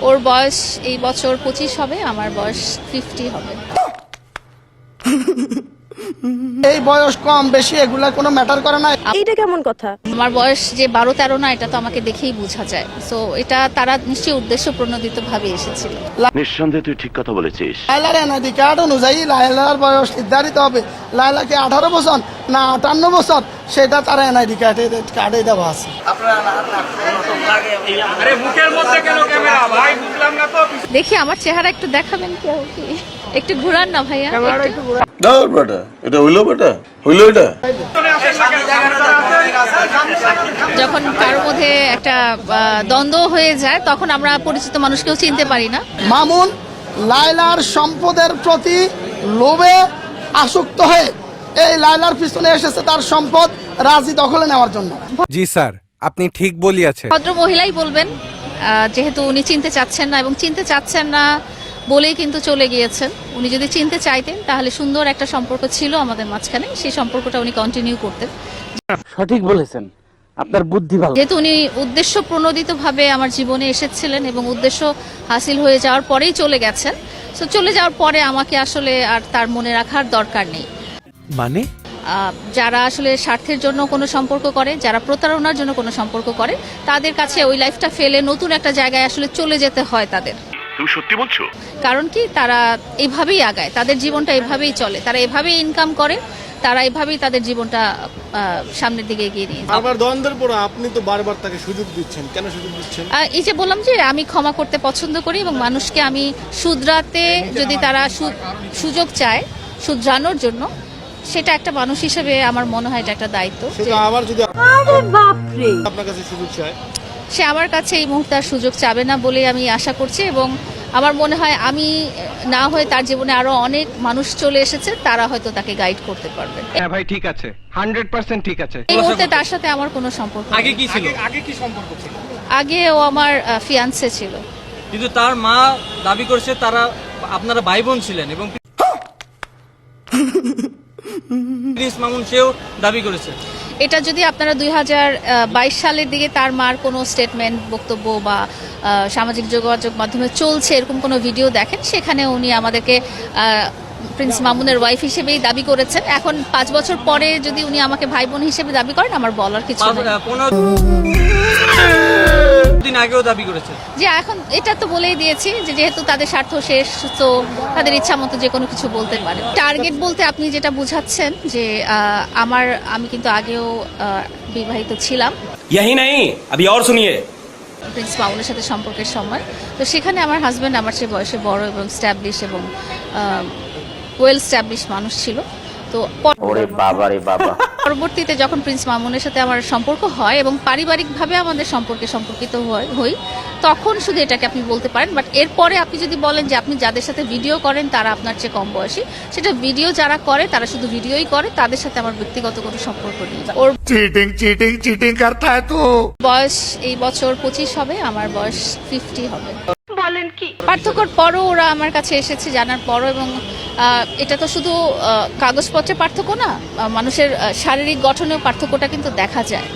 ওর বয়স এই বছর 25 হবে, আমার বয়স 50 হবে। এই বয়স কম বেশি এগুলা কোনো ম্যাটার করে না। এইটা কেমন কথা? আমার বয়স যে 12-13 না, এটা তো আমাকে দেখেই বোঝা যায়। সো এটা তারা নিশ্চয়ই উদ্দেশ্য প্রণোদিত ভাবে এসেছিল। নিঃসন্দেহে তুই ঠিক কথা বলেছিস। লায়লার এনআইডি কার্ড অনুযায়ী লায়লার বয়স নির্ধারিত হবে। লায়লাকে 18 বছর না 58 বছর সেটা তার এনআইডি কার্ডে দেওয়া আছে। দেখি আমার চেহারা একটু দেখাবেন কি? একটু ঘুরান না ভাইয়া। এটা হইলো বেটা, হইলো এটা। যখন কারোর মধ্যে একটা দ্বন্দ্ব হয়ে যায় তখন আমরা পরিচিত মানুষকেও চিনতে পারি না। মামুন লায়লার সম্পদের প্রতি লোভে আসক্ত হয়ে এই লায়লার পিছনে এসেছে তার সম্পদ রাজি দখলে নেওয়ার জন্য। জি স্যার, আপনি ঠিক বলিয়াছেন। ভদ্র মহিলাই বলবেন, যেহেতু উনি চিনতে চাচ্ছেন না এবং চিনতে চাচ্ছেন না বলেই কিন্তু চলে গিয়েছেন। উনি যদি চিনতে চাইতেন তাহলে সুন্দর একটা সম্পর্ক ছিল আমাদের মাঝখানে, সেই সম্পর্কটা উনি কন্টিনিউ করতেন। সঠিক বলেছেন, আপনার বুদ্ধি ভালো। যেহেতু উনি উদ্দেশ্য প্রণোদিত ভাবে আমার জীবনে এসেছিলেন এবং উদ্দেশ্য হাসিল হয়ে যাওয়ার পরেই চলে গেছেন, তো চলে যাওয়ার পরে আমাকে আসলে আর তার মনে রাখার দরকার নেই। মানে যারা আসলে স্বার্থের জন্য কোনো সম্পর্ক করে, যারা প্রতারণার জন্য কোনো সম্পর্ক করে, তাদের কাছে ওই লাইফটা ফেলে নতুন একটা জায়গায় আসলে চলে যেতে হয় তাদের। তুমি সত্যি বলছো? কারণ কি, তারা এভাবেই আগায়, তাদের জীবনটা এভাবেই চলে, তারা এভাবেই ইনকাম করে, তারা এভাবেই তাদের জীবনটা সামনের দিকে এগিয়ে নিয়ে যায়। আবার দ্বন্দ্বের পর আপনি তো বারবার তাকে সুযোগ দিচ্ছেন, কেন সুযোগ দিচ্ছেন? এই যে বললাম যে আমি ক্ষমা করতে পছন্দ করি এবং মানুষকে আমি শুধরাতে, যদি তারা সুযোগ চায় শুধরানোর জন্য, সেটা একটা মানুষ হিসেবে আমার মনে হয় এটা একটা দায়িত্ব। আবার যদি বাপরে, আপনার কাছে সুযোগ চায়, সে আমার কাছে এই মুহূর্তে আর সুযোগ চাবে না বলে আমি আশা করছি, এবং আমার মনে হয় আমি না হয়ে তার জীবনে আরো অনেক মানুষ চলে এসেছে, তারা হয়তো তাকে গাইড করতে পারবে। হ্যাঁ ভাই, ঠিক আছে, 100% ঠিক আছে। এই মুহূর্তে তার সাথে আমার কোনো সম্পর্ক নেই। আগে কি ছিল? আগে কি সম্পর্ক ছিল? আগে ও আমার ফিয়ান্সে ছিল। কিন্তু তার মা দাবি করছে তারা আপনারা ভাই বোন ছিলেন, এবং প্রিন্স মামুন সেও দাবি করেছে। এটা যদি আপনারা 2022 সালের দিকে তার মার কোনো স্টেটমেন্ট, বক্তব্য বা সামাজিক যোগাযোগ মাধ্যমে চলছে এরকম কোনো ভিডিও দেখেন, সেখানে উনি আমাদেরকে প্রিন্স মামুনের ওয়াইফ হিসেবেই দাবি করেছেন। এখন 5 বছর পরে যদি উনি আমাকে ভাই বোন হিসেবে দাবি করেন, আমার বলার কিছু নেই। 15 দিন আগেও দাবি করেছে যে এখন এটা তো বলেই দিয়েছি যে যেহেতু তাদের স্বার্থ শেষ, তো তাদের ইচ্ছা মতো যে কোনো কিছু বলতে পারে। টার্গেট বলতে আপনি যেটা বুঝাচ্ছেন যে আমি কিন্তু আগেও বিবাহিত ছিলাম। यही नहीं, अभी और सुनिए। প্রিন্স মামুনের সাথে সম্পর্কের সময়, তো সেখানে আমার হাজব্যান্ড আমার চেয়ে বয়সে বড় এবং স্ট্যাবলিশ এবং ওয়েল স্ট্যাবলিশ মানুষ ছিল। তো পরবর্তীতে যখন প্রিন্স মামুনের সাথে আমার সম্পর্ক হয় এবং পারিবারিকভাবে আমাদের সম্পর্কিত হই, তখন শুধু এটাকে আপনি বলতে পারেন। বাট এরপরে আপনি যদি বলেন যে আপনি যাদের সাথে ভিডিও করেন তারা আপনার চেয়ে কম বয়সী, সেটা ভিডিও যারা করে তারা শুধু ভিডিওই করে, তাদের সাথে আমার ব্যক্তিগত কোনো সম্পর্ক নেই। ওর চিটিং করতা হ্যায় তু। বয়স এই বছর 25 হবে, আমার বয়স 50 হবে। বলেন কি? পার্থক্যর পরও ওরা আমার কাছে এসেছে জানার পরও, এবং এটা তো শুধু কাগজপত্রের পার্থক্য না, মানুষের শারীরিক গঠনেও পার্থক্যটা কিন্তু দেখা যায়।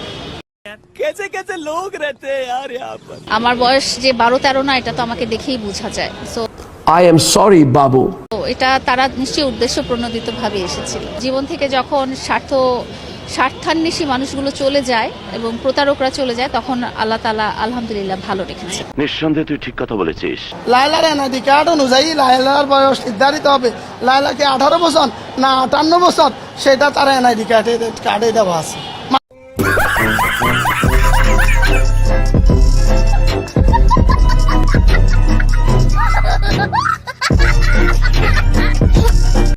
আমার বয়স যে 12-13 না, এটা তো আমাকে দেখেই বোঝা যায়। সো I am sorry, বাবু। এটা তারা নিশ্চয়ই উদ্দেশ্য প্রণোদিত ভাবে এসেছিল। জীবন থেকে যখন স্বার্থান্বেষী মানুষগুলো চলে যায় এবং প্রতারকরা চলে যায়, তখন আল্লাহ তাআলা আলহামদুলিল্লাহ ভালো রেখেছে। নিঃসন্দেহে তুই ঠিক কথা বলেছিস। লায়লার এনআইডি কার্ড অনুযায়ী লায়লার বয়স নির্ধারিত হবে। লায়লাকে 18 বছর না 58 বছর সেটা তার এনআইডি কার্ডে দেওয়া আছে।